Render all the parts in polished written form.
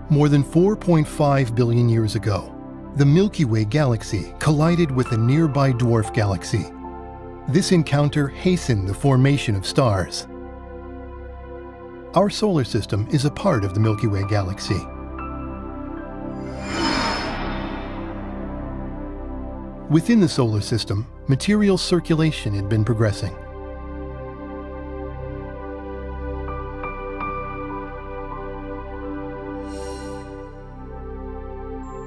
More than 4.5 billion years ago, the Milky Way galaxy collided with a nearby dwarf galaxy. This encounter hastened the formation of stars. Our solar system is a part of the Milky Way galaxy. Within the solar system, material circulation had been progressing.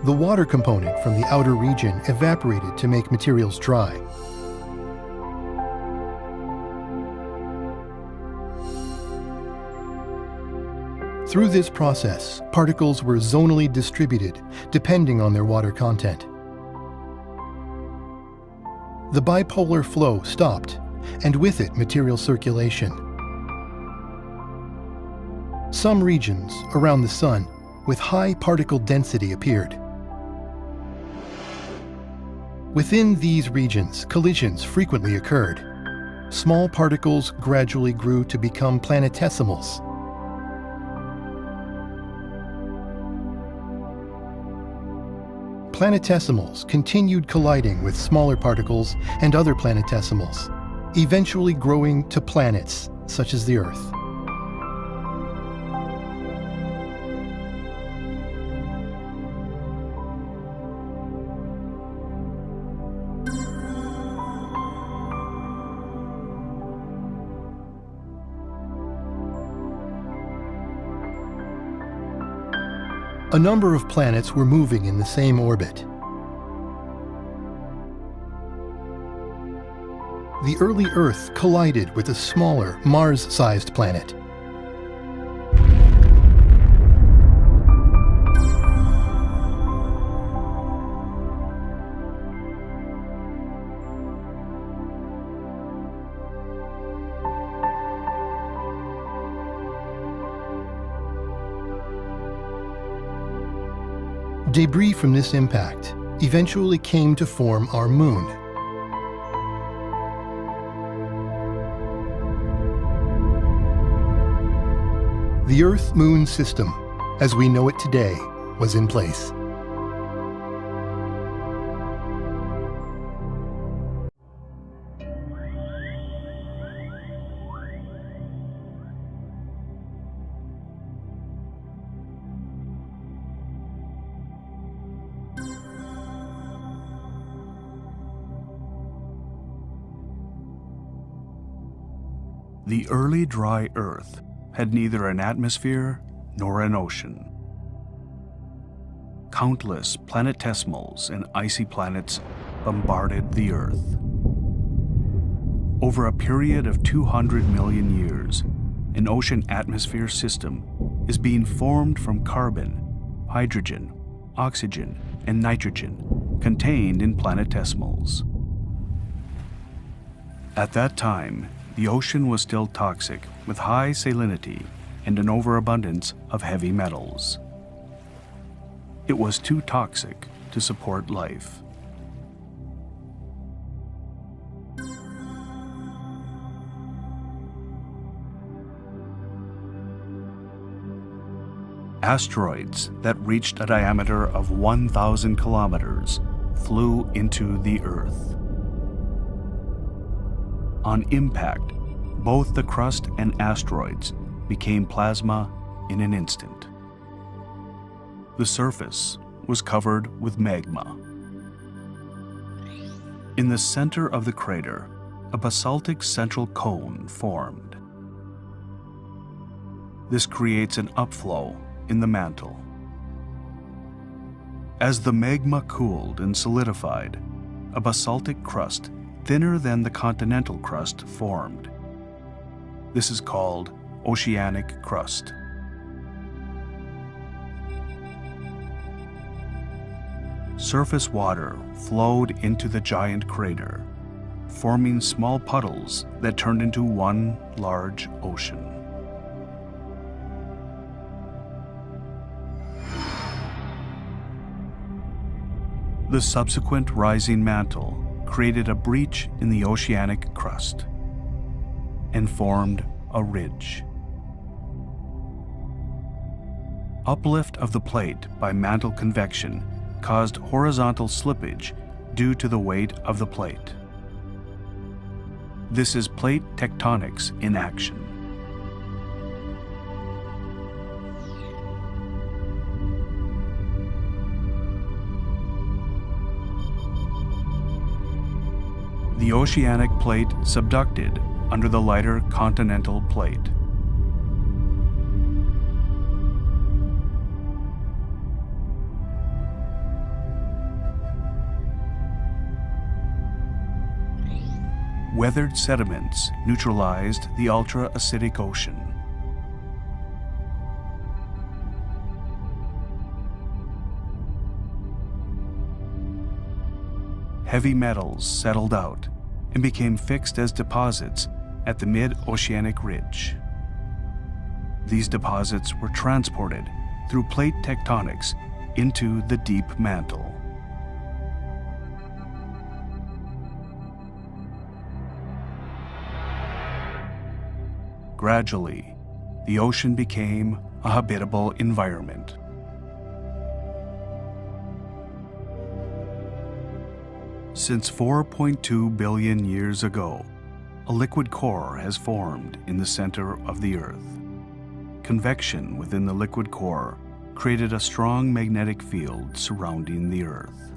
The water component from the outer region evaporated to make materials dry. Through this process, particles were zonally distributed, depending on their water content. The bipolar flow stopped, and with it, material circulation. Some regions around the Sun with high particle density appeared. Within these regions, collisions frequently occurred. Small particles gradually grew to become planetesimals. Planetesimals continued colliding with smaller particles and other planetesimals, eventually growing to planets, such as the Earth. A number of planets were moving in the same orbit. The early Earth collided with a smaller, Mars-sized planet. Debris from this impact eventually came to form our Moon. The Earth-Moon system, as we know it today, was in place. The early dry Earth had neither an atmosphere nor an ocean. Countless planetesimals and icy planets bombarded the Earth. Over a period of 200 million years, an ocean atmosphere system is being formed from carbon, hydrogen, oxygen, and nitrogen contained in planetesimals. At that time, the ocean was still toxic with high salinity and an overabundance of heavy metals. It was too toxic to support life. Asteroids that reached a diameter of 1,000 kilometers flew into the Earth. On impact, both the crust and asteroids became plasma in an instant. The surface was covered with magma. In the center of the crater, a basaltic central cone formed. This creates an upflow in the mantle. As the magma cooled and solidified, a basaltic crust thinner than the continental crust formed. This is called oceanic crust. Surface water flowed into the giant crater, forming small puddles that turned into one large ocean. The subsequent rising mantle created a breach in the oceanic crust and formed a ridge. Uplift of the plate by mantle convection caused horizontal slippage due to the weight of the plate. This is plate tectonics in action. The oceanic plate subducted under the lighter continental plate. Weathered sediments neutralized the ultra-acidic ocean. Heavy metals settled out and became fixed as deposits at the mid-oceanic ridge. These deposits were transported through plate tectonics into the deep mantle. Gradually, the ocean became a habitable environment. Since 4.2 billion years ago, a liquid core has formed in the center of the Earth. Convection within the liquid core created a strong magnetic field surrounding the Earth.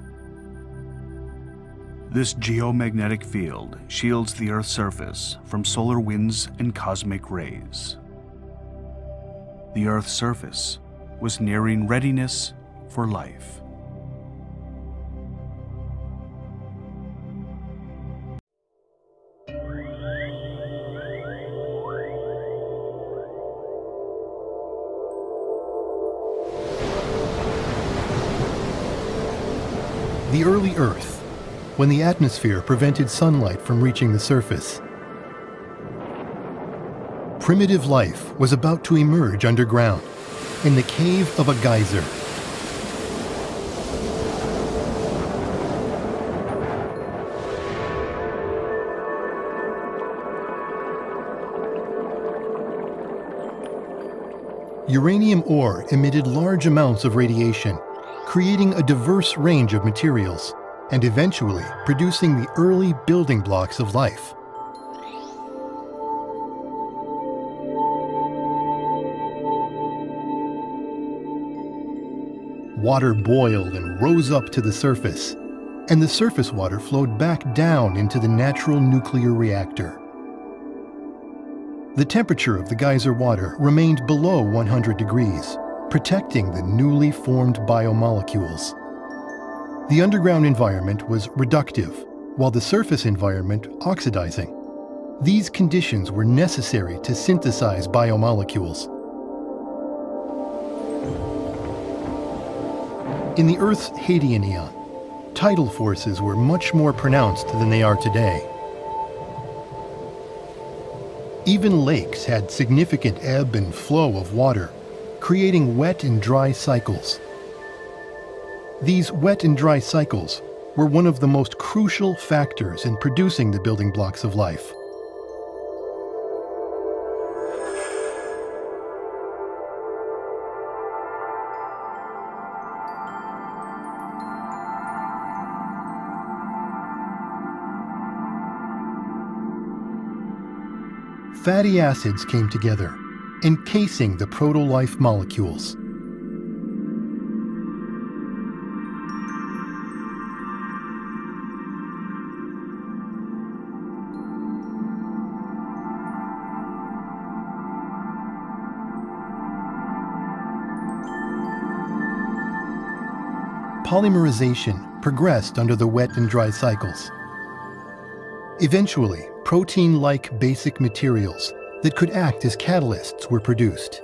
This geomagnetic field shields the Earth's surface from solar winds and cosmic rays. The Earth's surface was nearing readiness for life. The early Earth, when the atmosphere prevented sunlight from reaching the surface. Primitive life was about to emerge underground, in the cave of a geyser. Uranium ore emitted large amounts of radiation, creating a diverse range of materials, and eventually producing the early building blocks of life. Water boiled and rose up to the surface, and the surface water flowed back down into the natural nuclear reactor. The temperature of the geyser water remained below 100 degrees, protecting the newly formed biomolecules. The underground environment was reductive, while the surface environment oxidizing. These conditions were necessary to synthesize biomolecules. In the Earth's Hadean eon, tidal forces were much more pronounced than they are today. Even lakes had significant ebb and flow of water, creating wet and dry cycles. These wet and dry cycles were one of the most crucial factors in producing the building blocks of life. Fatty acids came together, encasing the proto-life molecules. Polymerization progressed under the wet and dry cycles. Eventually, protein-like basic materials that could act as catalysts were produced.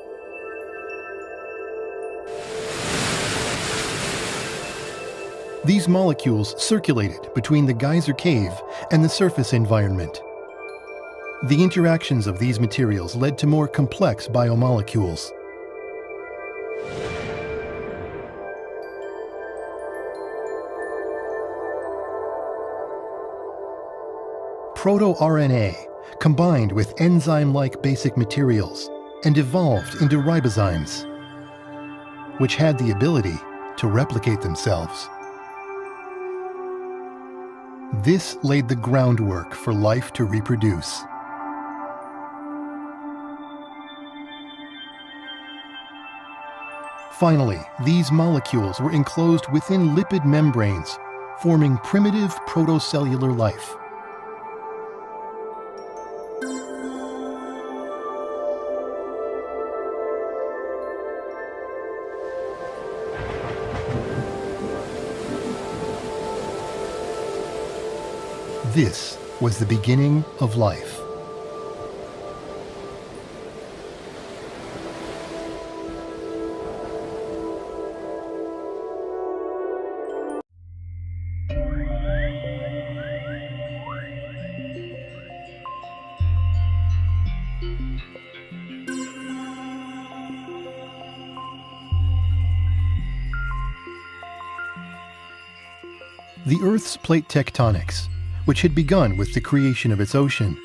These molecules circulated between the geyser cave and the surface environment. The interactions of these materials led to more complex biomolecules. Proto-RNA combined with enzyme-like basic materials and evolved into ribozymes. which had the ability to replicate themselves. This laid the groundwork for life to reproduce. Finally, these molecules were enclosed within lipid membranes, forming primitive protocellular life. This was the beginning of life. The Earth's plate tectonics, which had begun with the creation of its ocean,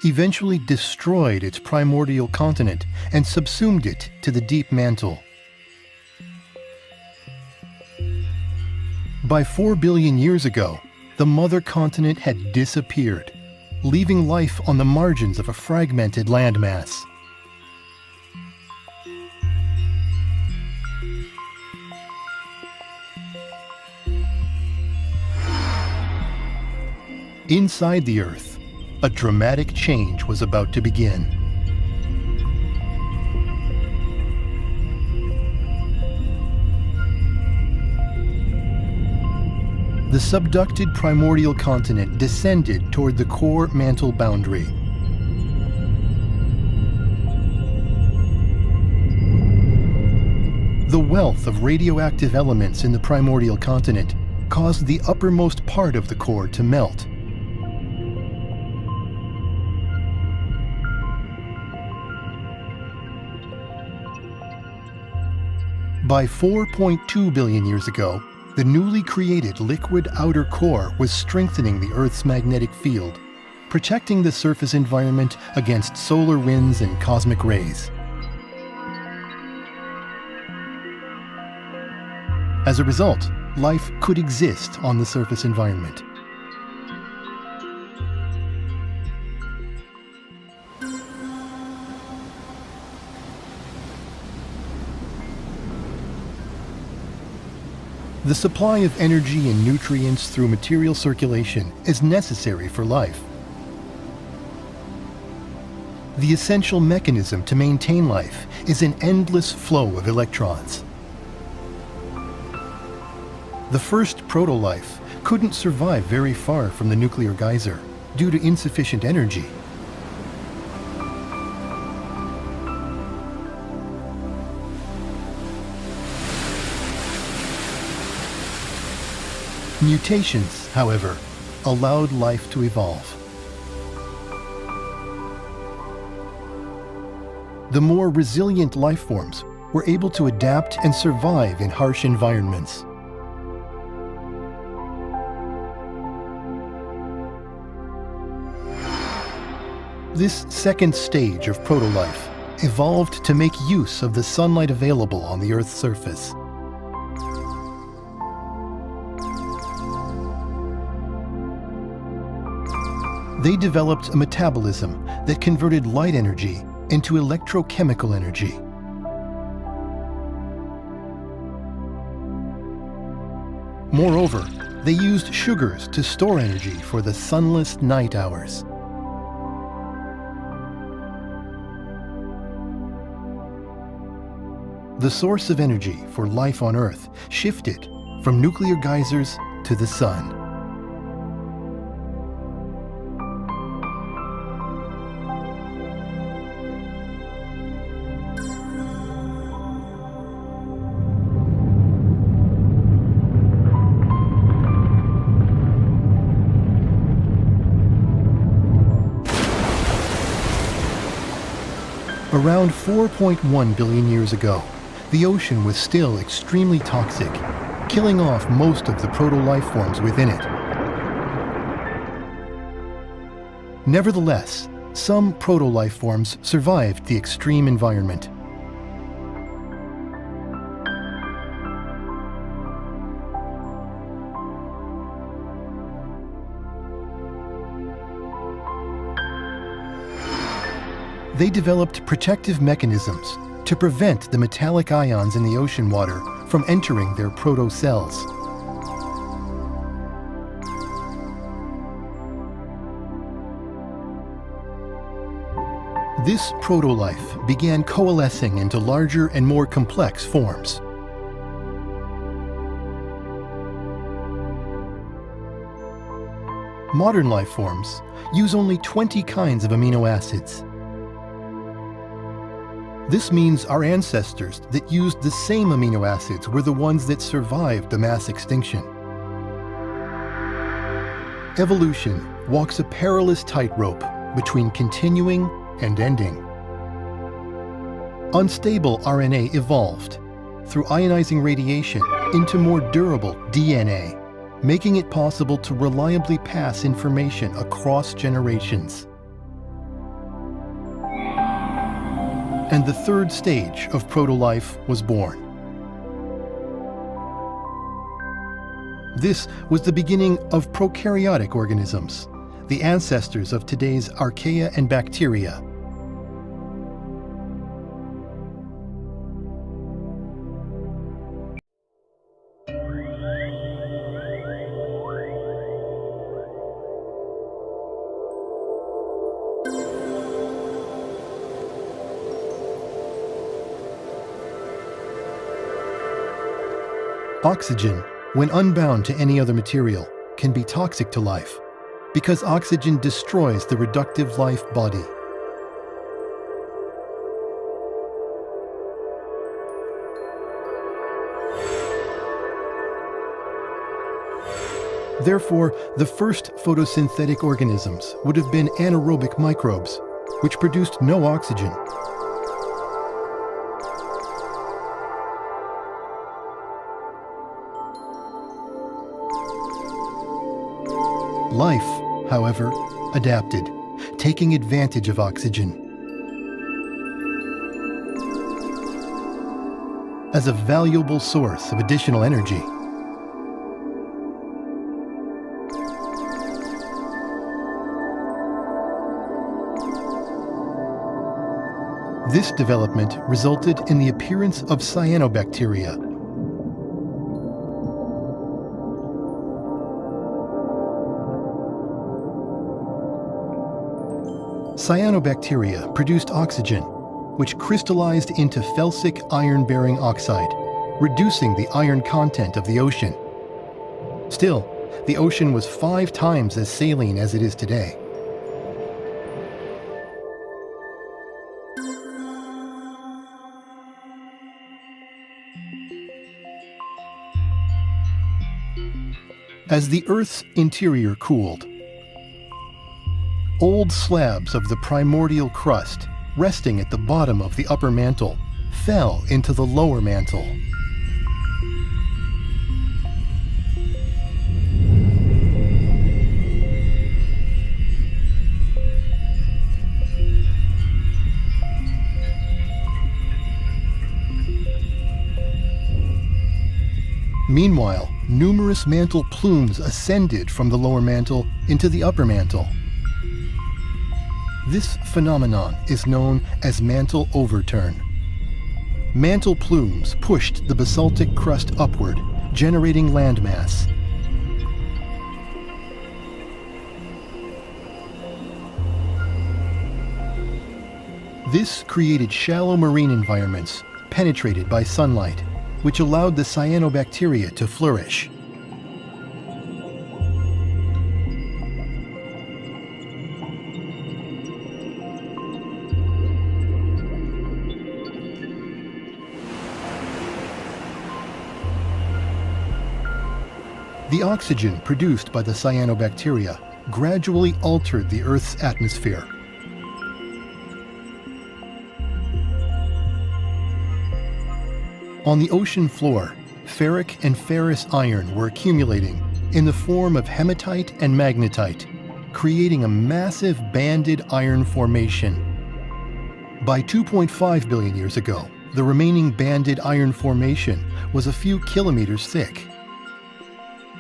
eventually destroyed its primordial continent and subsumed it to the deep mantle. By 4 billion years ago, the mother continent had disappeared, leaving life on the margins of a fragmented landmass. Inside the Earth, a dramatic change was about to begin. The subducted primordial continent descended toward the core mantle boundary. The wealth of radioactive elements in the primordial continent caused the uppermost part of the core to melt. By 4.2 billion years ago, the newly created liquid outer core was strengthening the Earth's magnetic field, protecting the surface environment against solar winds and cosmic rays. As a result, life could exist on the surface environment. The supply of energy and nutrients through material circulation is necessary for life. The essential mechanism to maintain life is an endless flow of electrons. The first proto-life couldn't survive very far from the nuclear geyser due to insufficient energy. Mutations, however, allowed life to evolve. The more resilient life forms were able to adapt and survive in harsh environments. This second stage of proto-life evolved to make use of the sunlight available on the Earth's surface. They developed a metabolism that converted light energy into electrochemical energy. Moreover, they used sugars to store energy for the sunless night hours. The source of energy for life on Earth shifted from nuclear geysers to the sun. Around 4.1 billion years ago, the ocean was still extremely toxic, killing off most of the proto-life forms within it. Nevertheless, some proto-life forms survived the extreme environment. They developed protective mechanisms to prevent the metallic ions in the ocean water from entering their protocells. This proto-life began coalescing into larger and more complex forms. Modern life forms use only 20 kinds of amino acids. This means our ancestors that used the same amino acids were the ones that survived the mass extinction. Evolution walks a perilous tightrope between continuing and ending. Unstable RNA evolved through ionizing radiation into more durable DNA, making it possible to reliably pass information across generations. And the third stage of proto-life was born. This was the beginning of prokaryotic organisms, the ancestors of today's archaea and bacteria. Oxygen, when unbound to any other material, can be toxic to life because oxygen destroys the reductive life body. Therefore, the first photosynthetic organisms would have been anaerobic microbes, which produced no oxygen. Life, however, adapted, taking advantage of oxygen. As a valuable source of additional energy. This development resulted in the appearance of cyanobacteria. Cyanobacteria produced oxygen, which crystallized into felsic iron-bearing oxide, reducing the iron content of the ocean. Still, the ocean was 5 times as saline as it is today. As the Earth's interior cooled, old slabs of the primordial crust, resting at the bottom of the upper mantle, fell into the lower mantle. Meanwhile, numerous mantle plumes ascended from the lower mantle into the upper mantle. This phenomenon is known as mantle overturn. Mantle plumes pushed the basaltic crust upward, generating landmass. This created shallow marine environments penetrated by sunlight, which allowed the cyanobacteria to flourish. The oxygen produced by the cyanobacteria gradually altered the Earth's atmosphere. On the ocean floor, ferric and ferrous iron were accumulating in the form of hematite and magnetite, creating a massive banded iron formation. By 2.5 billion years ago, the remaining banded iron formation was a few kilometers thick.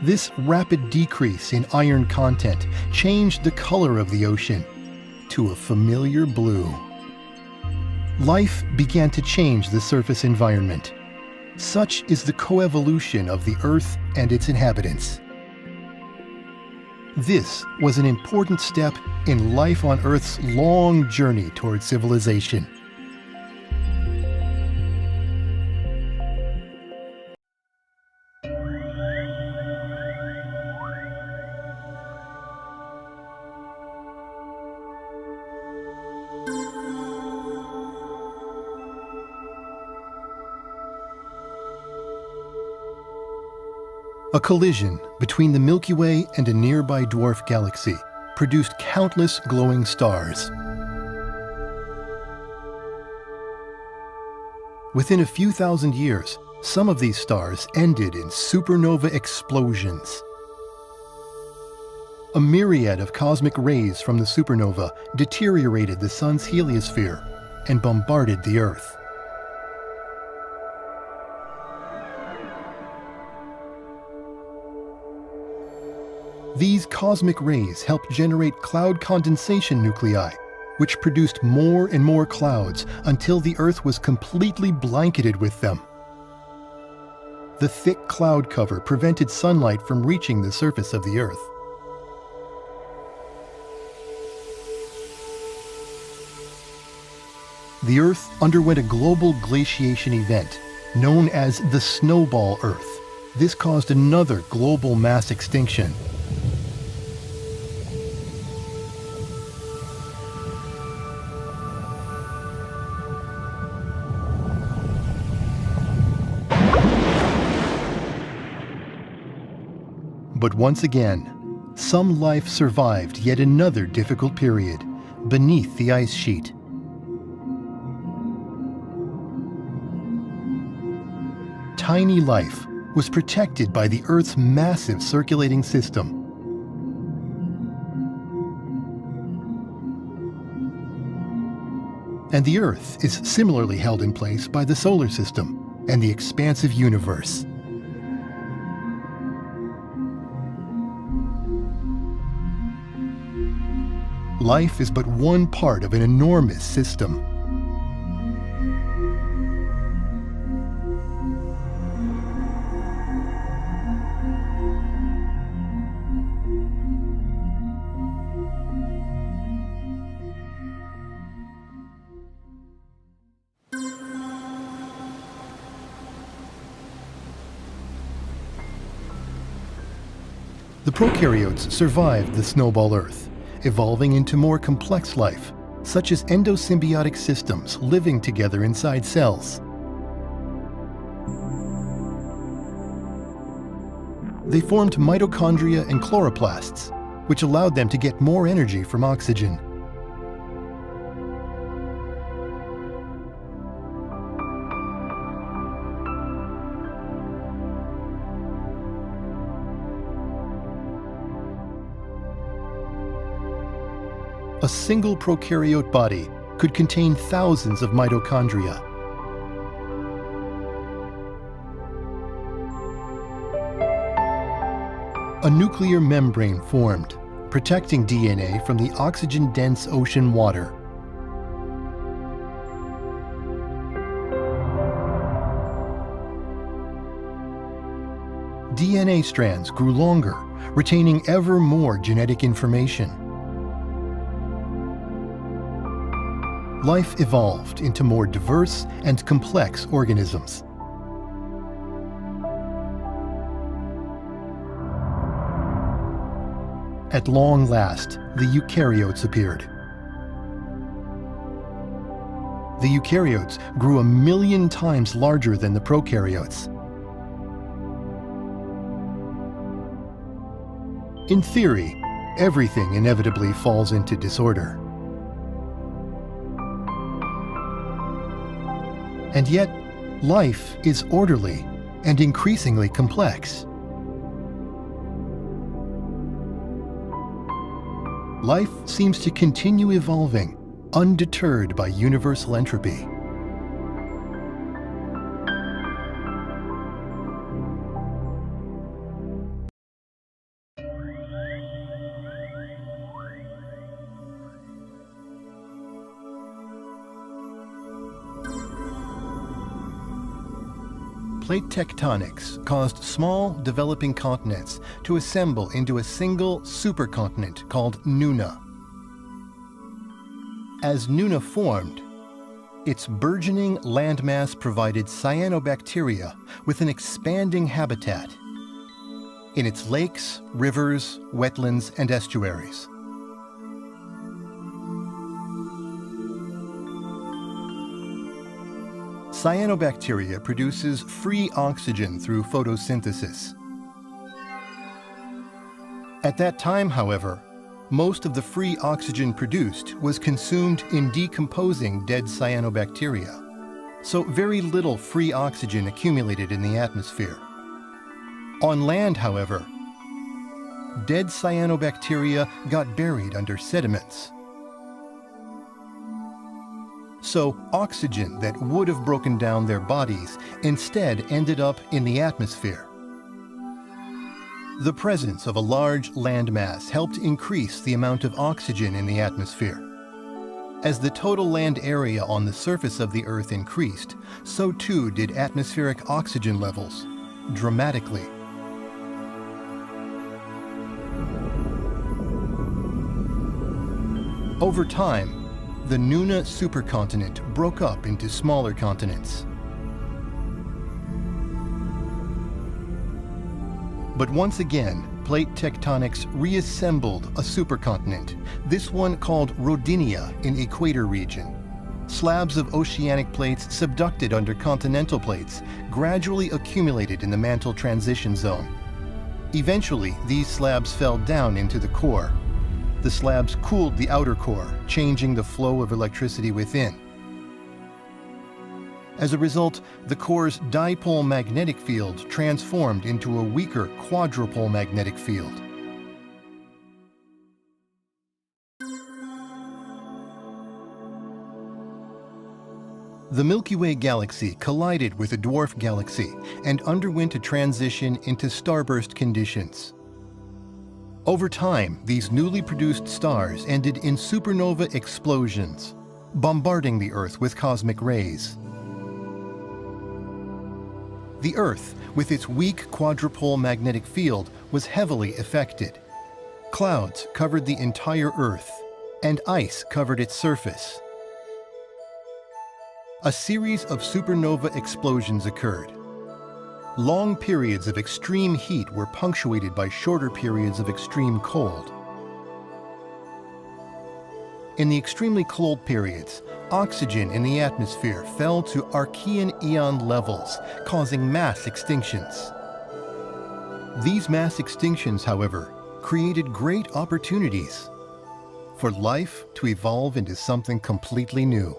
This rapid decrease in iron content changed the color of the ocean to a familiar blue. life began to change the surface environment. Such is the coevolution of the Earth and its inhabitants. This was an important step in life on Earth's long journey toward civilization. A collision between the Milky Way and a nearby dwarf galaxy produced countless glowing stars. Within a few thousand years, some of these stars ended in supernova explosions. A myriad of cosmic rays from the supernova deteriorated the Sun's heliosphere and bombarded the Earth. These cosmic rays helped generate cloud condensation nuclei, which produced more and more clouds until the Earth was completely blanketed with them. The thick cloud cover prevented sunlight from reaching the surface of the Earth. The Earth underwent a global glaciation event known as the Snowball Earth. This caused another global mass extinction. But once again, some life survived yet another difficult period beneath the ice sheet. Tiny life was protected by the Earth's massive circulating system. And the Earth is similarly held in place by the solar system and the expansive universe. Life is but one part of an enormous system. The prokaryotes survived the Snowball Earth, evolving into more complex life, such as endosymbiotic systems living together inside cells. They formed mitochondria and chloroplasts, which allowed them to get more energy from oxygen. A single prokaryote body could contain thousands of mitochondria. A nuclear membrane formed, protecting DNA from the oxygen-dense ocean water. DNA strands grew longer, retaining ever more genetic information. Life evolved into more diverse and complex organisms. At long last, the eukaryotes appeared. The eukaryotes grew 1,000,000 times larger than the prokaryotes. In theory, everything inevitably falls into disorder. And yet, life is orderly and increasingly complex. Life seems to continue evolving, undeterred by universal entropy. Plate tectonics caused small, developing continents to assemble into a single supercontinent called Nuna. As Nuna formed, its burgeoning landmass provided cyanobacteria with an expanding habitat in its lakes, rivers, wetlands, and estuaries. Cyanobacteria produces free oxygen through photosynthesis. At that time, however, most of the free oxygen produced was consumed in decomposing dead cyanobacteria, so very little free oxygen accumulated in the atmosphere. On land, however, dead cyanobacteria got buried under sediments. So oxygen that would have broken down their bodies instead ended up in the atmosphere. The presence of a large landmass helped increase the amount of oxygen in the atmosphere. As the total land area on the surface of the Earth increased, so too did atmospheric oxygen levels, dramatically. Over time, the Nuna supercontinent broke up into smaller continents. But once again, plate tectonics reassembled a supercontinent, this one called Rodinia in Equator region. Slabs of oceanic plates subducted under continental plates gradually accumulated in the mantle transition zone. Eventually, these slabs fell down into the core. The slabs cooled the outer core, changing the flow of electricity within. As a result, the core's dipole magnetic field transformed into a weaker quadrupole magnetic field. The Milky Way galaxy collided with a dwarf galaxy and underwent a transition into starburst conditions. Over time, these newly produced stars ended in supernova explosions, bombarding the Earth with cosmic rays. The Earth, with its weak quadrupole magnetic field, was heavily affected. Clouds covered the entire Earth, and ice covered its surface. A series of supernova explosions occurred. Long periods of extreme heat were punctuated by shorter periods of extreme cold. In the extremely cold periods, oxygen in the atmosphere fell to Archean eon levels, causing mass extinctions. These mass extinctions, however, created great opportunities for life to evolve into something completely new.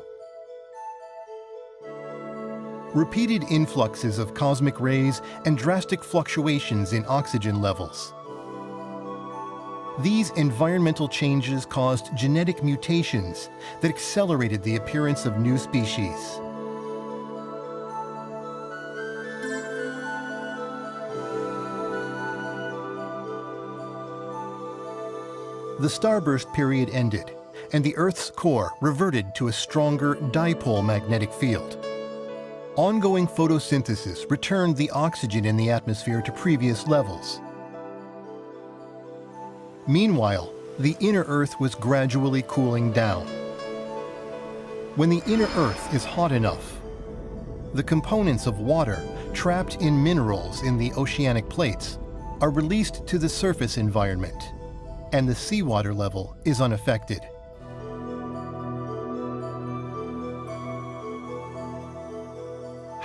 Repeated influxes of cosmic rays and drastic fluctuations in oxygen levels. These environmental changes caused genetic mutations that accelerated the appearance of new species. The starburst period ended, and the Earth's core reverted to a stronger dipole magnetic field. Ongoing photosynthesis returned the oxygen in the atmosphere to previous levels. Meanwhile, the inner Earth was gradually cooling down. When the inner Earth is hot enough, the components of water trapped in minerals in the oceanic plates are released to the surface environment, and the seawater level is unaffected.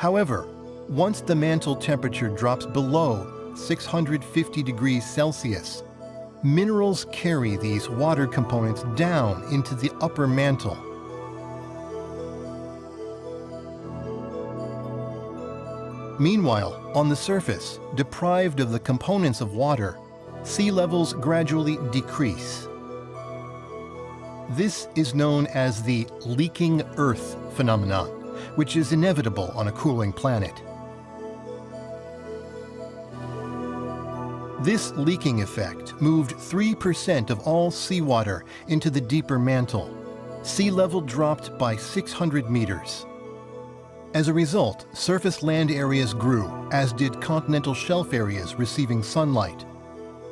However, once the mantle temperature drops below 650 degrees Celsius, minerals carry these water components down into the upper mantle. Meanwhile, on the surface, deprived of the components of water, sea levels gradually decrease. This is known as the leaking Earth phenomenon, which is inevitable on a cooling planet. This leaking effect moved 3% of all seawater into the deeper mantle. Sea level dropped by 600 meters. As a result, surface land areas grew, as did continental shelf areas receiving sunlight.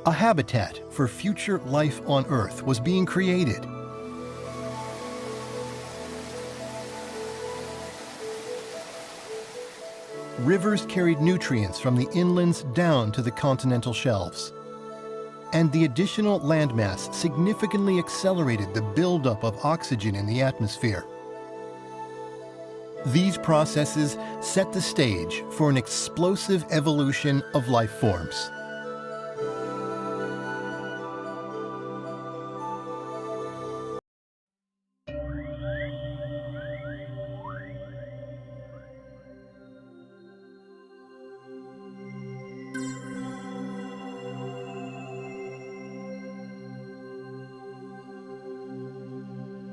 A habitat for future life on Earth was being created. Rivers carried nutrients from the inlands down to the continental shelves. And the additional landmass significantly accelerated the buildup of oxygen in the atmosphere. These processes set the stage for an explosive evolution of life forms.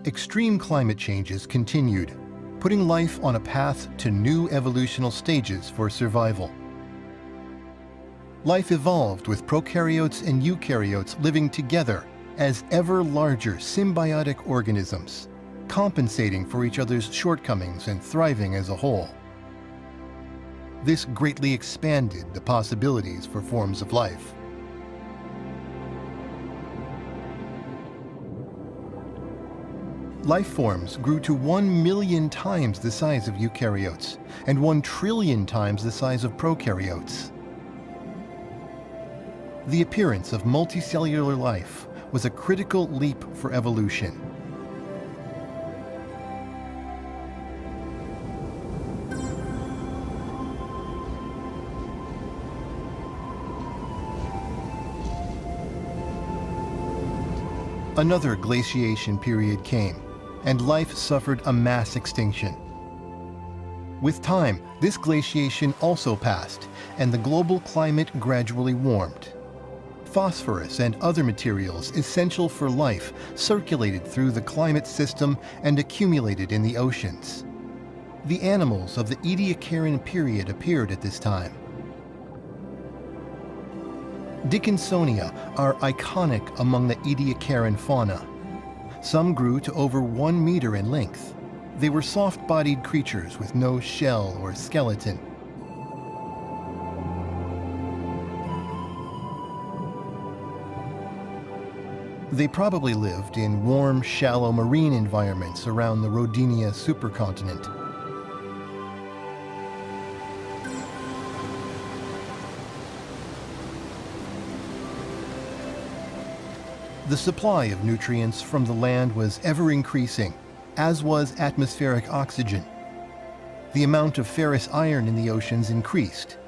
Extreme climate changes continued, putting life on a path to new evolutional stages for survival. Life evolved with prokaryotes and eukaryotes living together as ever larger symbiotic organisms, compensating for each other's shortcomings and thriving as a whole. This greatly expanded the possibilities for forms of life. Life forms grew to 1 million times the size of eukaryotes and 1 trillion times the size of prokaryotes. The appearance of multicellular life was a critical leap for evolution. Another glaciation period came, and life suffered a mass extinction. With time, this glaciation also passed, and the global climate gradually warmed. Phosphorus and other materials essential for life circulated through the climate system and accumulated in the oceans. The animals of the Ediacaran period appeared at this time. Dickinsonia are iconic among the Ediacaran fauna. Some grew to over 1 meter in length. They were soft-bodied creatures with no shell or skeleton. They probably lived in warm, shallow marine environments around the Rodinia supercontinent. The supply of nutrients from the land was ever increasing, as was atmospheric oxygen. The amount of ferrous iron in the oceans increased.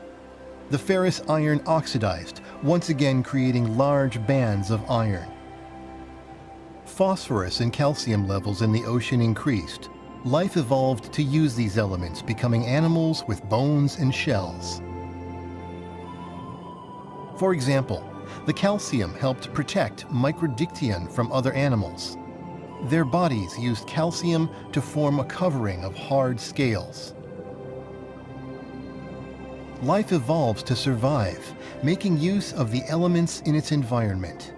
The ferrous iron oxidized, once again creating large bands of iron. Phosphorus and calcium levels in the ocean increased. Life evolved to use these elements, becoming animals with bones and shells. For example, the calcium helped protect Microdictyon from other animals. Their bodies used calcium to form a covering of hard scales. Life evolves to survive, making use of the elements in its environment.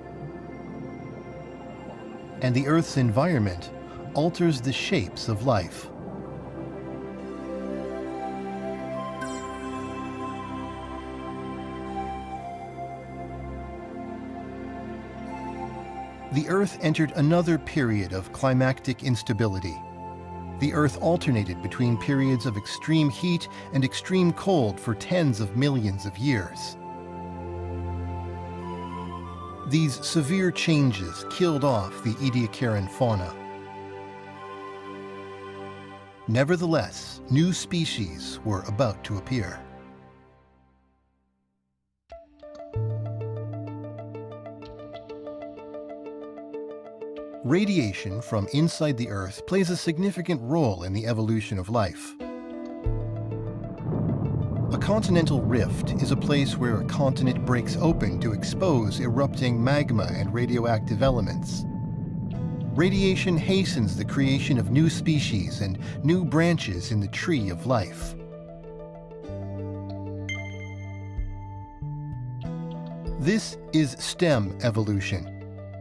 And the Earth's environment alters the shapes of life. The Earth entered another period of climactic instability. The Earth alternated between periods of extreme heat and extreme cold for tens of millions of years. These severe changes killed off the Ediacaran fauna. Nevertheless, new species were about to appear. Radiation from inside the Earth plays a significant role in the evolution of life. A continental rift is a place where a continent breaks open to expose erupting magma and radioactive elements. Radiation hastens the creation of new species and new branches in the tree of life. This is stem evolution,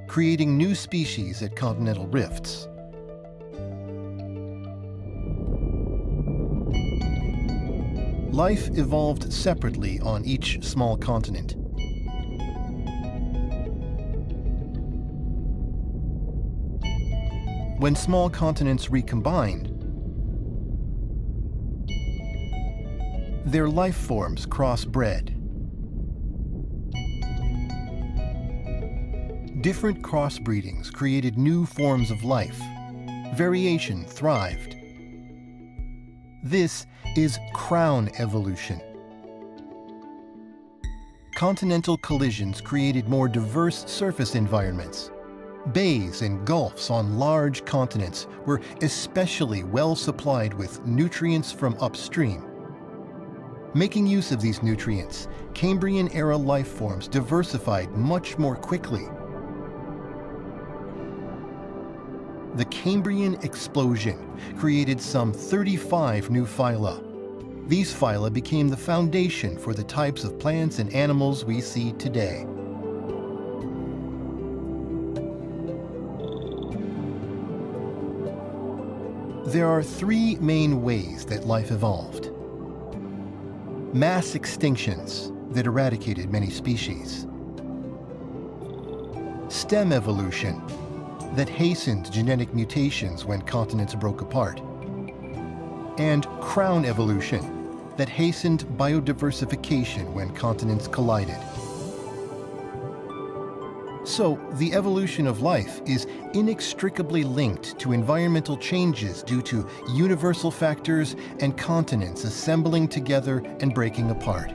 creating new species at continental rifts. life evolved separately on each small continent. When small continents recombined, their life forms crossbred. Different crossbreedings created new forms of life. Variation thrived. This is crown evolution. Continental collisions created more diverse surface environments. Bays and gulfs on large continents were especially well supplied with nutrients from upstream. Making use of these nutrients, Cambrian-era life forms diversified much more quickly. The Cambrian explosion created some 35 new phyla. These phyla became the foundation for the types of plants and animals we see today. There are three main ways that life evolved. Mass extinctions that eradicated many species. Stem evolution that hastened genetic mutations when continents broke apart. And crown evolution that hastened biodiversification when continents collided. So, the evolution of life is inextricably linked to environmental changes due to universal factors and continents assembling together and breaking apart.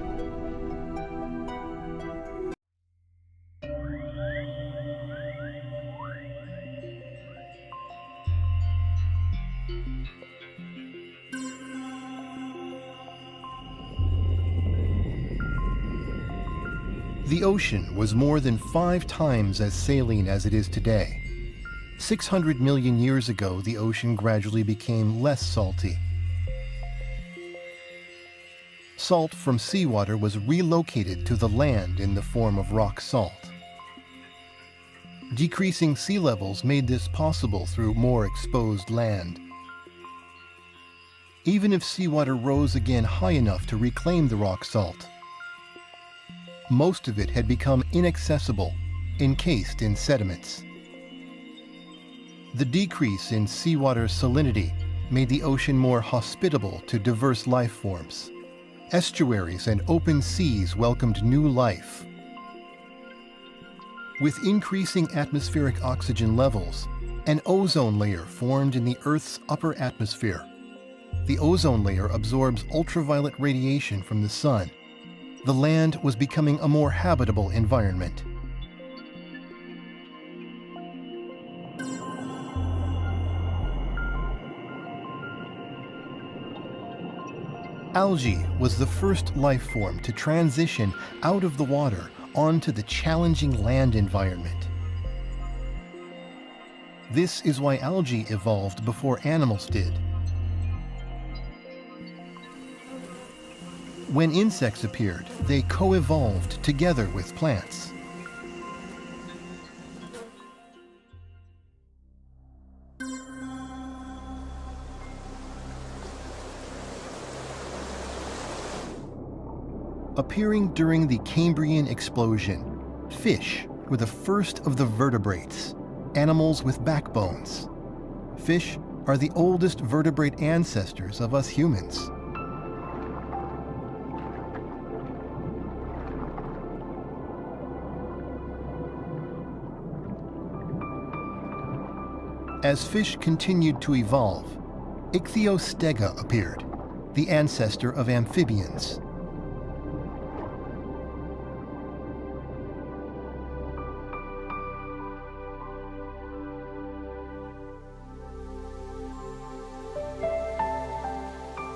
The ocean was more than 5 times as saline as it is today. 600 million years ago, the ocean gradually became less salty. Salt from seawater was relocated to the land in the form of rock salt. Decreasing sea levels made this possible through more exposed land. Even if seawater rose again high enough to reclaim the rock salt, most of it had become inaccessible, encased in sediments. The decrease in seawater salinity made the ocean more hospitable to diverse life forms. Estuaries and open seas welcomed new life. With increasing atmospheric oxygen levels, an ozone layer formed in the Earth's upper atmosphere. The ozone layer absorbs ultraviolet radiation from the sun. The land was becoming a more habitable environment. Algae was the first life form to transition out of the water onto the challenging land environment. This is why algae evolved before animals did. When insects appeared, they co-evolved together with plants. Appearing during the Cambrian explosion, fish were the first of the vertebrates, animals with backbones. Fish are the oldest vertebrate ancestors of us humans. As fish continued to evolve, Ichthyostega appeared, the ancestor of amphibians.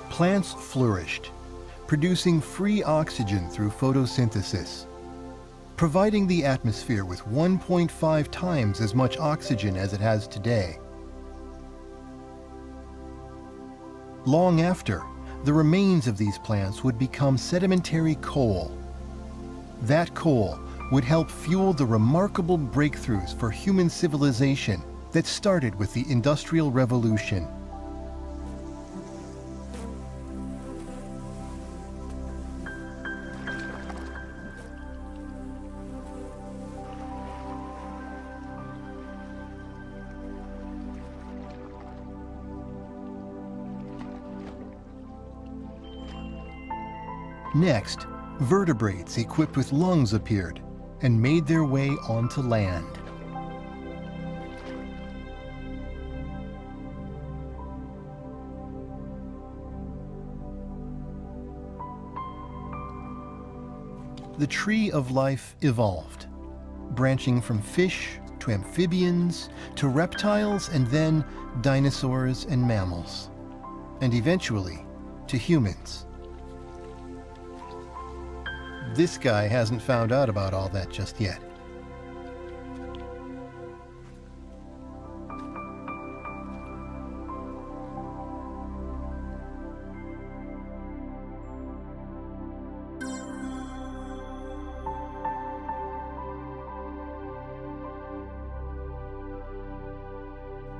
Plants flourished, producing free oxygen through photosynthesis, providing the atmosphere with 1.5 times as much oxygen as it has today. Long after, the remains of these plants would become sedimentary coal. That coal would help fuel the remarkable breakthroughs for human civilization that started with the Industrial Revolution. Next, vertebrates equipped with lungs appeared and made their way onto land. The tree of life evolved, branching from fish to amphibians to reptiles and then dinosaurs and mammals, and eventually to humans. This guy hasn't found out about all that just yet.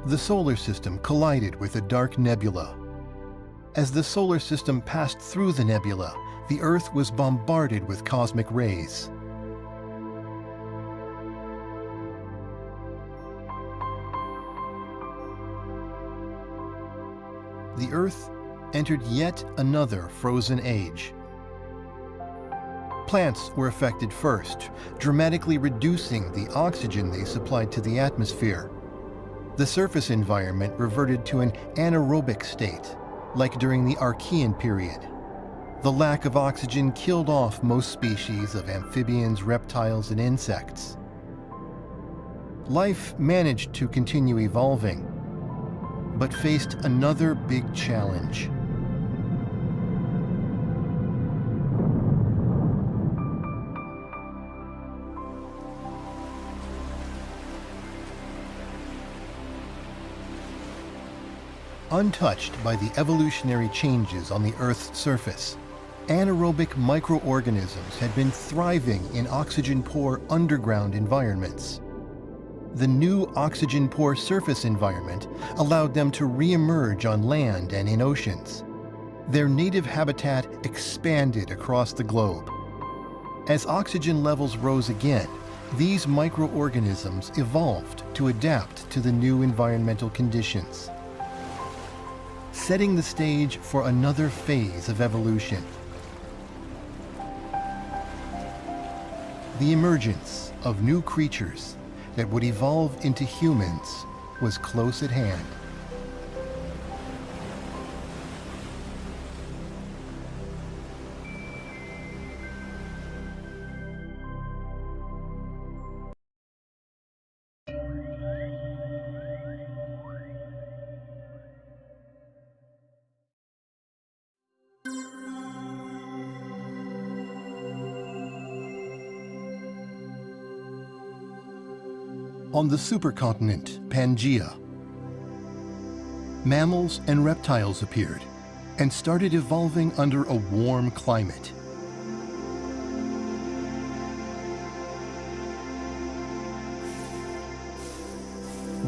The solar system collided with a dark nebula. As the solar system passed through the nebula, the Earth was bombarded with cosmic rays. The Earth entered yet another frozen age. Plants were affected first, dramatically reducing the oxygen they supplied to the atmosphere. The surface environment reverted to an anaerobic state, like during the Archean period. The lack of oxygen killed off most species of amphibians, reptiles, and insects. Life managed to continue evolving, but faced another big challenge. Untouched by the evolutionary changes on the Earth's surface, anaerobic microorganisms had been thriving in oxygen-poor underground environments. The new oxygen-poor surface environment allowed them to re-emerge on land and in oceans. Their native habitat expanded across the globe. As oxygen levels rose again, these microorganisms evolved to adapt to the new environmental conditions, setting the stage for another phase of evolution. The emergence of new creatures that would evolve into humans was close at hand. On the supercontinent Pangaea, mammals and reptiles appeared and started evolving under a warm climate.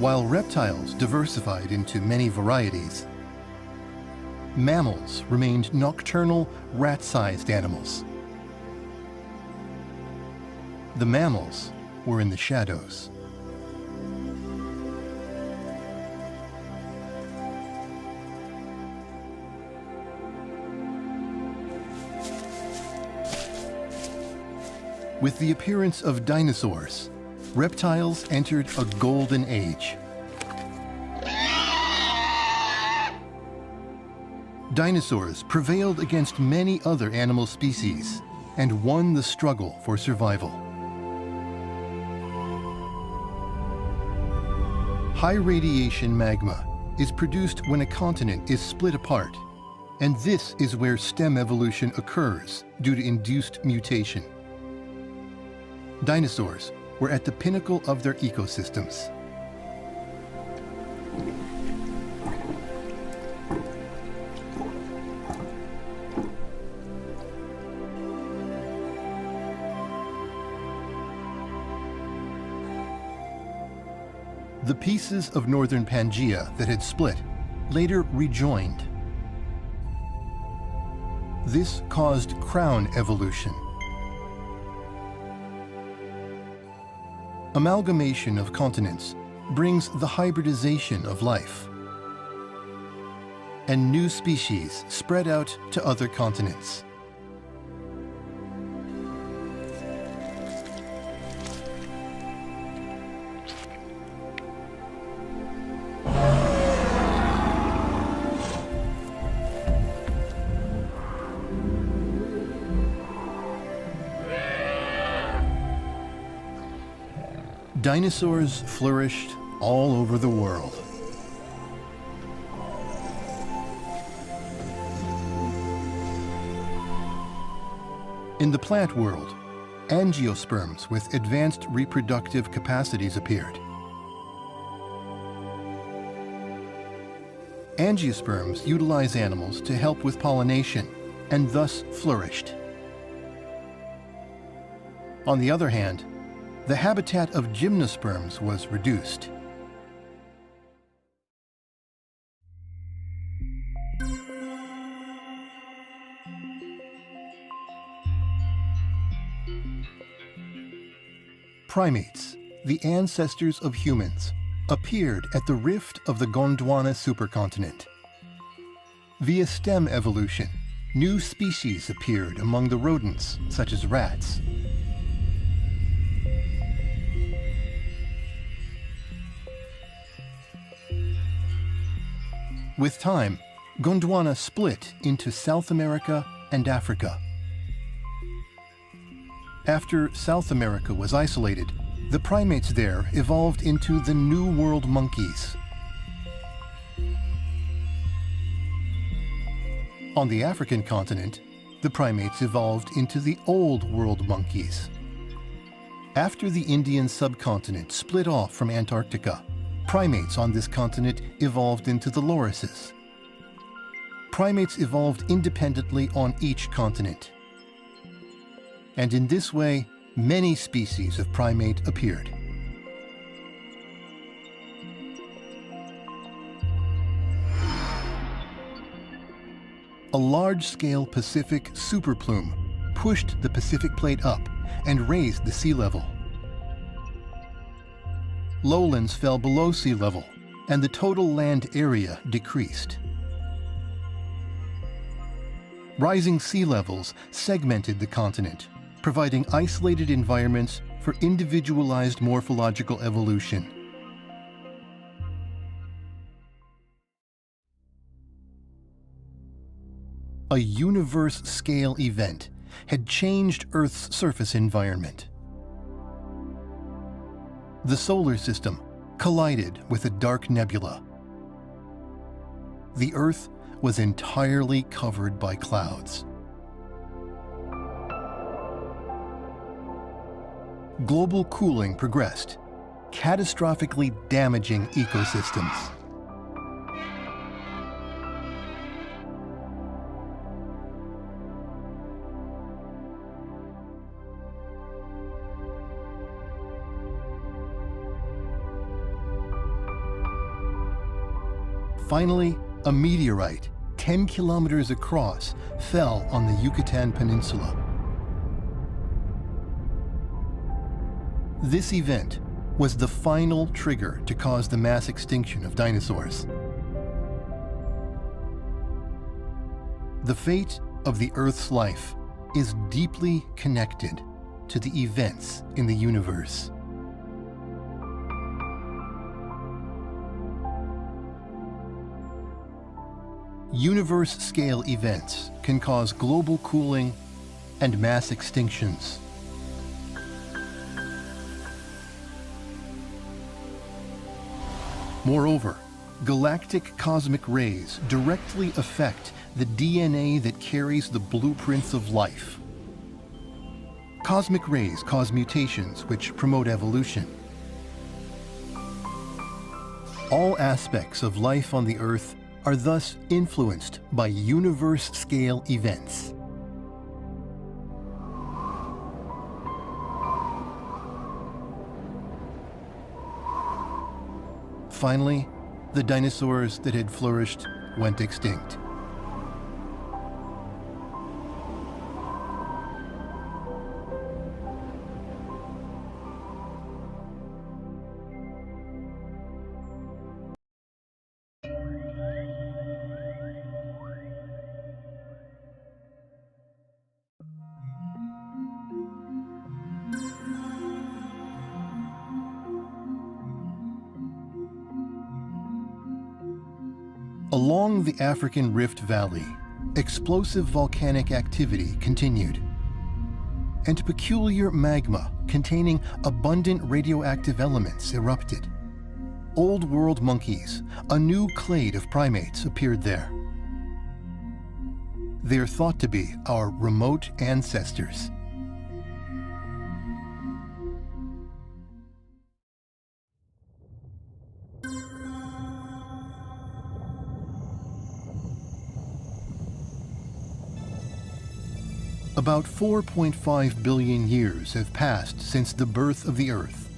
While reptiles diversified into many varieties, mammals remained nocturnal, rat-sized animals. The mammals were in the shadows. With the appearance of dinosaurs, reptiles entered a golden age. Dinosaurs prevailed against many other animal species and won the struggle for survival. High radiation magma is produced when a continent is split apart, and this is where stem evolution occurs due to induced mutation. Dinosaurs were at the pinnacle of their ecosystems. The pieces of northern Pangaea that had split later rejoined. This caused crown evolution. Amalgamation of continents brings the hybridization of life, and new species spread out to other continents. Dinosaurs flourished all over the world. In the plant world, angiosperms with advanced reproductive capacities appeared. Angiosperms utilize animals to help with pollination and thus flourished. On the other hand, the habitat of gymnosperms was reduced. Primates, the ancestors of humans, appeared at the rift of the Gondwana supercontinent. Via stem evolution, new species appeared among the rodents, such as rats. With time, Gondwana split into South America and Africa. After South America was isolated, the primates there evolved into the New World monkeys. On the African continent, the primates evolved into the Old World monkeys. After the Indian subcontinent split off from Antarctica, primates on this continent evolved into the lorises. Primates evolved independently on each continent. And in this way, many species of primate appeared. A large-scale Pacific superplume pushed the Pacific plate up and raised the sea level. Lowlands fell below sea level, and the total land area decreased. Rising sea levels segmented the continent, providing isolated environments for individualized morphological evolution. A universe-scale event had changed Earth's surface environment. The solar system collided with a dark nebula. The Earth was entirely covered by clouds. Global cooling progressed, catastrophically damaging ecosystems. Finally, a meteorite 10 kilometers across fell on the Yucatan Peninsula. This event was the final trigger to cause the mass extinction of dinosaurs. The fate of the Earth's life is deeply connected to the events in the universe. Universe-scale events can cause global cooling and mass extinctions. Moreover, galactic cosmic rays directly affect the DNA that carries the blueprints of life. Cosmic rays cause mutations which promote evolution. All aspects of life on the Earth are thus influenced by universe-scale events. Finally, the dinosaurs that had flourished went extinct. Along the African Rift Valley, explosive volcanic activity continued. and peculiar magma containing abundant radioactive elements erupted. Old world monkeys, a new clade of primates, appeared there. They are thought to be our remote ancestors. About 4.5 billion years have passed since the birth of the Earth.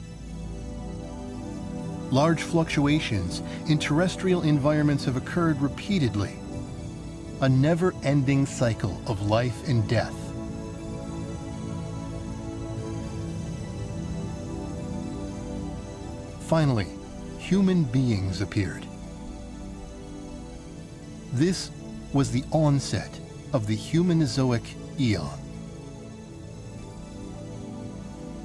Large fluctuations in terrestrial environments have occurred repeatedly, a never-ending cycle of life and death. Finally, human beings appeared. This was the onset of the Humanozoic eon.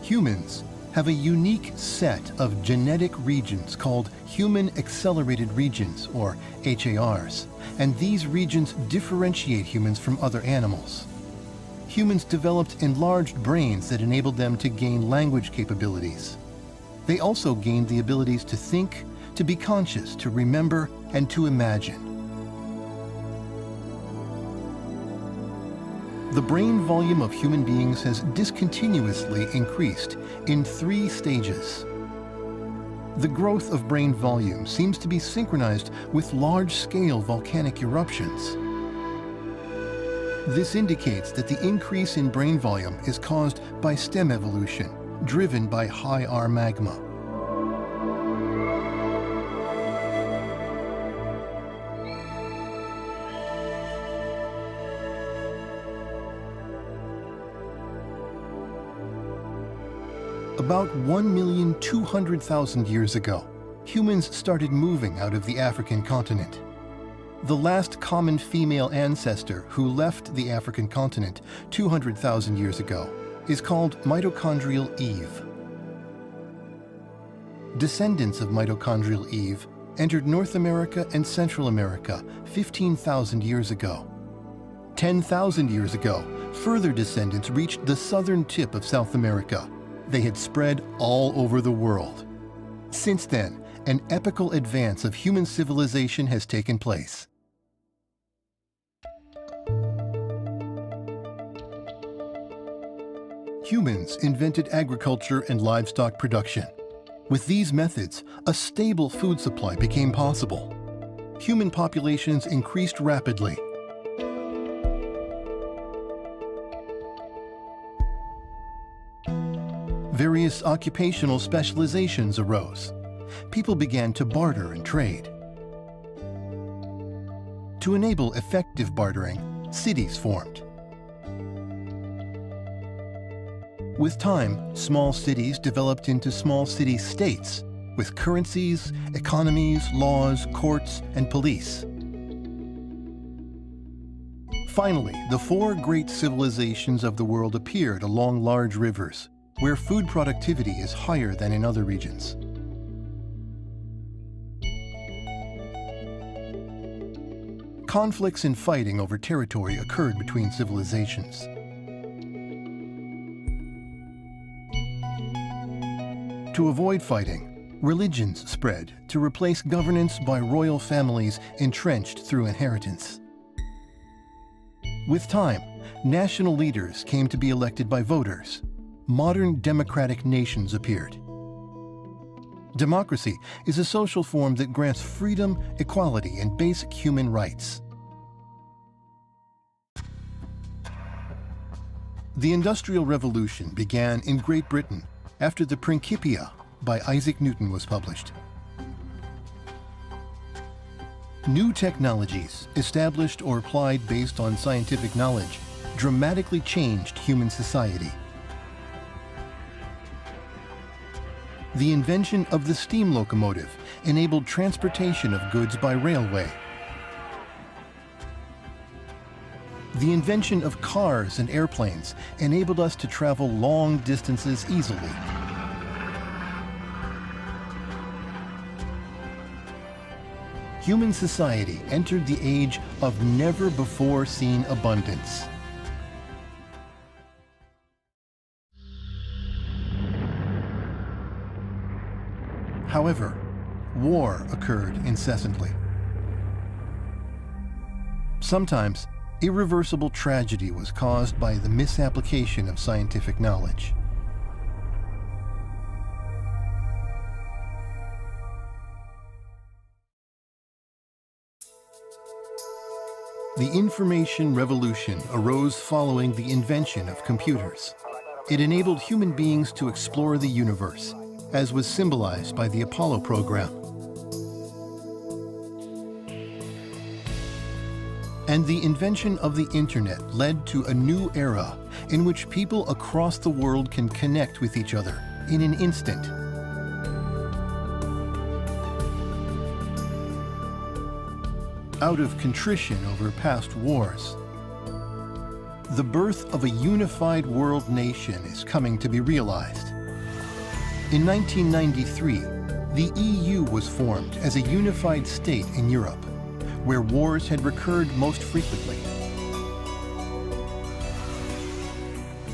Humans have a unique set of genetic regions called human accelerated regions, or HARs, and these regions differentiate humans from other animals. Humans developed enlarged brains that enabled them to gain language capabilities. They also gained the abilities to think, to be conscious, to remember, and to imagine. The brain volume of human beings has discontinuously increased in 3 stages. The growth of brain volume seems to be synchronized with large-scale volcanic eruptions. This indicates that the increase in brain volume is caused by stem evolution, driven by high R magma. About 1,200,000 years ago, humans started moving out of the African continent. The last common female ancestor who left the African continent 200,000 years ago is called mitochondrial Eve. Descendants of mitochondrial Eve entered North America and Central America 15,000 years ago. 10,000 years ago, further descendants reached the southern tip of South America. They had spread all over the world. Since then, an epochal advance of human civilization has taken place. Humans invented agriculture and livestock production. With these methods, a stable food supply became possible. Human populations increased rapidly. Various occupational specializations arose. People began to barter and trade. To enable effective bartering, cities formed. With time, small cities developed into small city-states, with currencies, economies, laws, courts, and police. Finally, the 4 great civilizations of the world appeared along large rivers, where food productivity is higher than in other regions. Conflicts and fighting over territory occurred between civilizations. To avoid fighting, religions spread to replace governance by royal families entrenched through inheritance. With time, national leaders came to be elected by voters. Modern democratic nations appeared. Democracy is a social form that grants freedom, equality, and basic human rights. The Industrial Revolution began in Great Britain after the Principia by Isaac Newton was published. New technologies, established or applied based on scientific knowledge, dramatically changed human society. The invention of the steam locomotive enabled transportation of goods by railway. The invention of cars and airplanes enabled us to travel long distances easily. Human society entered the age of never-before-seen abundance. However, war occurred incessantly. Sometimes, irreversible tragedy was caused by the misapplication of scientific knowledge. The information revolution arose following the invention of computers. It enabled human beings to explore the universe, as was symbolized by the Apollo program. And the invention of the internet led to a new era in which people across the world can connect with each other in an instant. Out of contrition over past wars, the birth of a unified world nation is coming to be realized. In 1993, the EU was formed as a unified state in Europe, where wars had recurred most frequently.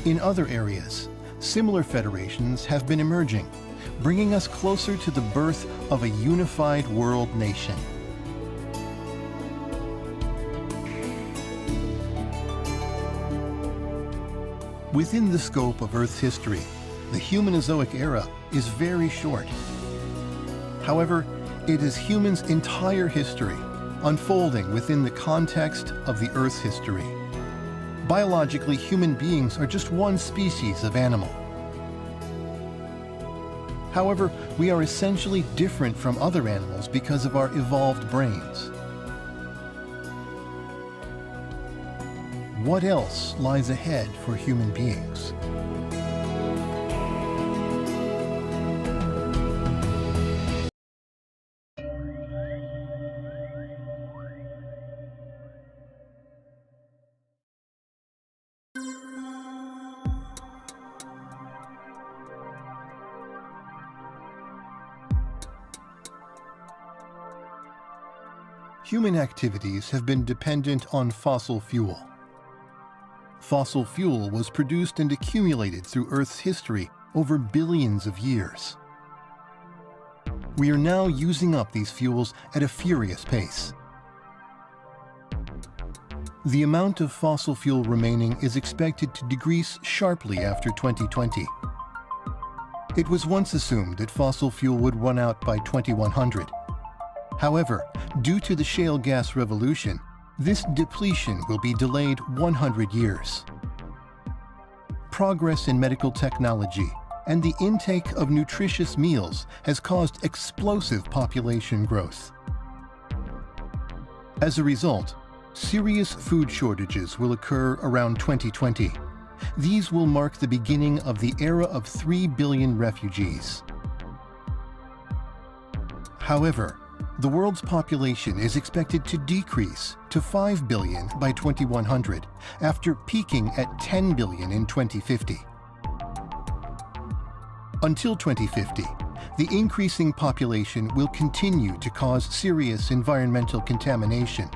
In other areas, similar federations have been emerging, bringing us closer to the birth of a unified world nation. Within the scope of Earth's history, the Humanozoic era is very short. However, it is humans' entire history, unfolding within the context of the Earth's history. Biologically, human beings are just one species of animal. However, we are essentially different from other animals because of our evolved brains. What else lies ahead for human beings? Human activities have been dependent on fossil fuel. Fossil fuel was produced and accumulated through Earth's history over billions of years. We are now using up these fuels at a furious pace. The amount of fossil fuel remaining is expected to decrease sharply after 2020. It was once assumed that fossil fuel would run out by 2100. However, due to the shale gas revolution, this depletion will be delayed 100 years. Progress in medical technology and the intake of nutritious meals has caused explosive population growth. As a result, serious food shortages will occur around 2020. These will mark the beginning of the era of 3 billion refugees. However, the world's population is expected to decrease to 5 billion by 2100, after peaking at 10 billion in 2050. Until 2050, the increasing population will continue to cause serious environmental contamination.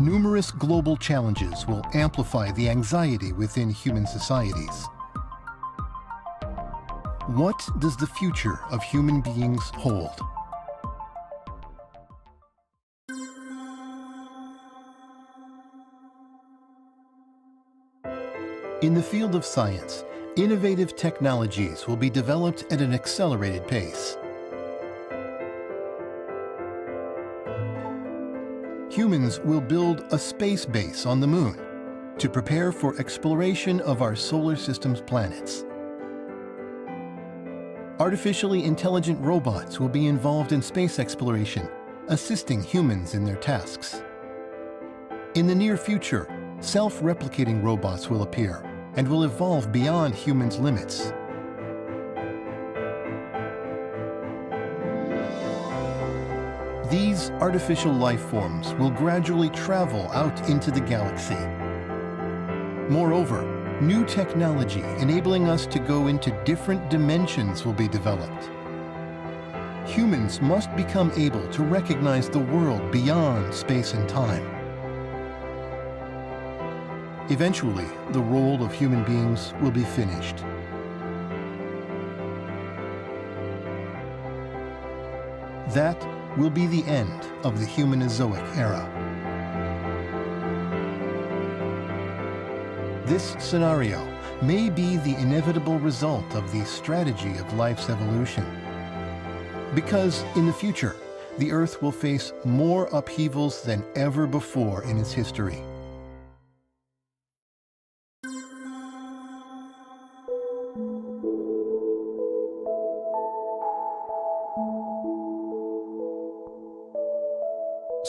Numerous global challenges will amplify the anxiety within human societies. What does the future of human beings hold? In the field of science, innovative technologies will be developed at an accelerated pace. Humans will build a space base on the Moon to prepare for exploration of our solar system's planets. Artificially intelligent robots will be involved in space exploration, assisting humans in their tasks. In the near future, self-replicating robots will appear and will evolve beyond humans' limits. These artificial life forms will gradually travel out into the galaxy. Moreover, new technology enabling us to go into different dimensions will be developed. Humans must become able to recognize the world beyond space and time. Eventually, the role of human beings will be finished. That will be the end of the Humanozoic era. This scenario may be the inevitable result of the strategy of life's evolution. Because in the future, the Earth will face more upheavals than ever before in its history.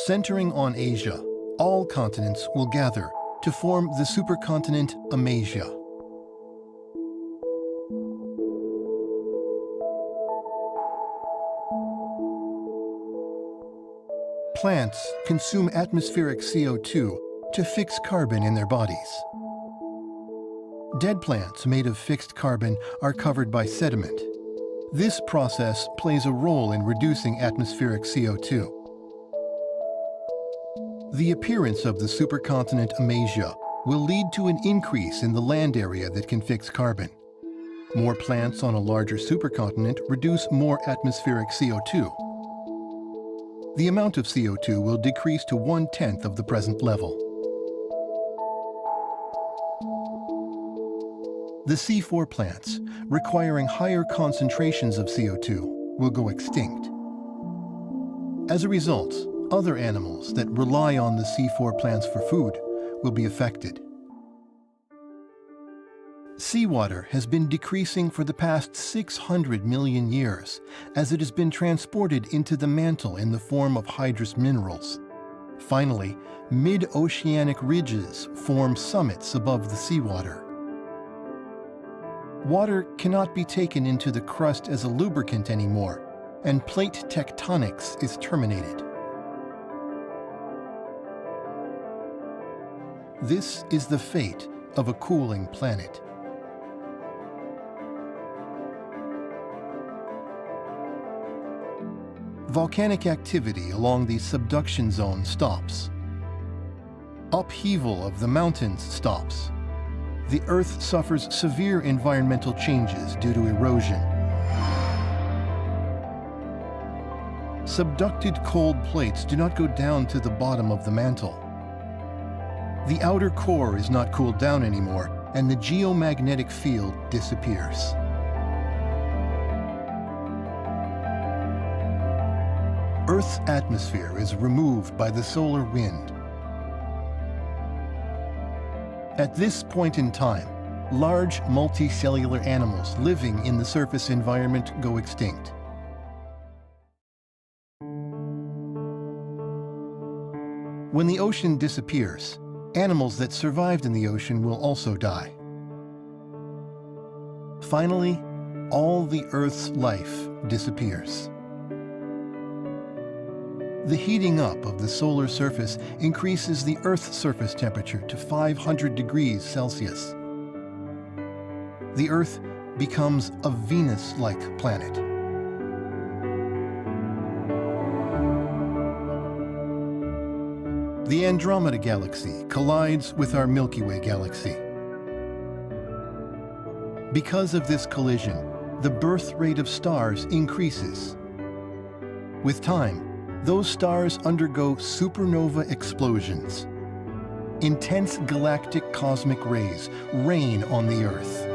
Centering on Asia, all continents will gather to form the supercontinent Eurasia. Plants consume atmospheric CO2 to fix carbon in their bodies. Dead plants made of fixed carbon are covered by sediment. This process plays a role in reducing atmospheric CO2. The appearance of the supercontinent Eurasia will lead to an increase in the land area that can fix carbon. More plants on a larger supercontinent reduce more atmospheric CO2. The amount of CO2 will decrease to 1/10 of the present level. The C4 plants, requiring higher concentrations of CO2, will go extinct. As a result, other animals that rely on the C4 plants for food will be affected. Seawater has been decreasing for the past 600 million years as it has been transported into the mantle in the form of hydrous minerals. Finally, mid-oceanic ridges form summits above the seawater. Water cannot be taken into the crust as a lubricant anymore, and plate tectonics is terminated. This is the fate of a cooling planet. Volcanic activity along the subduction zone stops. Upheaval of the mountains stops. The Earth suffers severe environmental changes due to erosion. Subducted cold plates do not go down to the bottom of the mantle. The outer core is not cooled down anymore, and the geomagnetic field disappears. Earth's atmosphere is removed by the solar wind. At this point in time, large multicellular animals living in the surface environment go extinct. When the ocean disappears, animals that survived in the ocean will also die. Finally, all the Earth's life disappears. The heating up of the solar surface increases the Earth's surface temperature to 500 degrees Celsius. The Earth becomes a Venus-like planet. The Andromeda Galaxy collides with our Milky Way galaxy. Because of this collision, the birth rate of stars increases. With time, those stars undergo supernova explosions. Intense galactic cosmic rays rain on the Earth.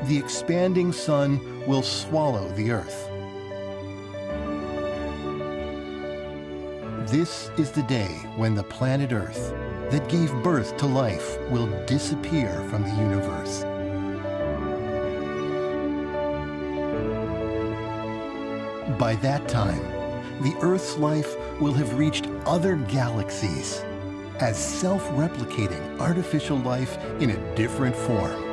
The expanding sun will swallow the Earth. This is the day when the planet Earth, that gave birth to life, will disappear from the universe. By that time, the Earth's life will have reached other galaxies as self-replicating artificial life in a different form.